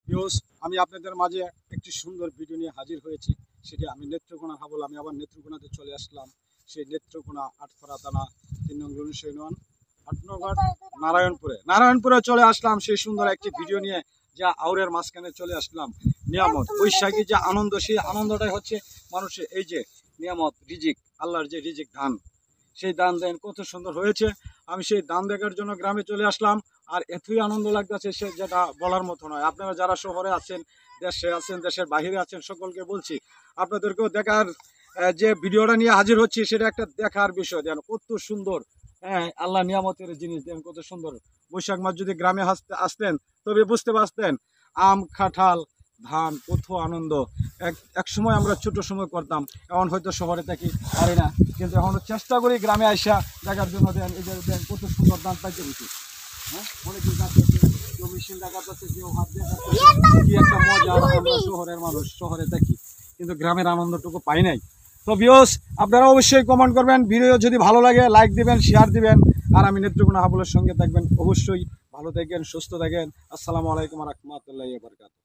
Views, আমি আপনাদের মাঝে একটি সুন্দর ভিডিও নিয়ে হাজির হয়েছি। সেটি আমি নেত্রকোনা হাবল, আমি আবার নেত্রকোনাতে চলে আসলাম। সেই নেত্রকোনা আটপাড়া থানা 3 নং ইউনিয়ন 8 নম্বর নারায়ণপুরে চলে আসলাম সেই সুন্দর একটি ভিডিও নিয়ে। যা আউরের মাঝখানে চলে আসলাম নিয়ামত বৈশাখী যে আনন্দ, সেই আনন্দটাই হচ্ছে মানুষের এই যে নিয়ামত রিজিক, আল্লাহর যে রিজিক ধান, সেই ধান দেন কত সুন্দর হয়েছে। আমি সেই ধান দেখার জন্য গ্রামে চলে আসলাম। আর এতই আনন্দ লাগতেছে সে যেটা বলার মতো নয়। আপনারা যারা শহরে আছেন, দেশে আছেন, দেশের বাইরে আছেন, সকলকে বলছি আপনাদেরকেও দেখার যে ভিডিওটা নিয়ে হাজির হচ্ছি সেটা একটা দেখার বিষয়। দেন কত সুন্দর, হ্যাঁ, আল্লাহ নিয়ামতের জিনিস দেন কত সুন্দর। বৈশাখ মাস যদি গ্রামে আসতেন তবে বুঝতে পারতেন আম কাঁঠাল ধান কত আনন্দ। এক সময় আমরা ছোট সময় করতাম, এখন হয়তো শহরে থাকি পারি না, কিন্তু এখন চেষ্টা করি গ্রামে আসা দেখার জন্য। দেন এই যে দেন কত সুন্দর ধান পাইতে হচ্ছে। হ্যাঁ, অনেকে কাটতেছে, কেউ মেশিন দেখাচ্ছে, কেউ হাত দিয়ে কাটতেছে। কি একটা মজা! আমরা শহরের মানুষ, শহরে থাকি, কিন্তু গ্রামের আনন্দটুকু পাই নাই। তো ভিউয়ার্স, আপনারা অবশ্যই কমেন্ট করবেন, ভিডিও যদি ভালো লাগে লাইক দিবেন, শেয়ার দিবেন। আর আমি নেত্রকোনা হাবলের সঙ্গে থাকবেন। অবশ্যই ভালো থাকেন, সুস্থ থাকেন। আসসালামু আলাইকুম ওয়া রাহমাতুল্লাহি ওয়া বারাকাতুহু।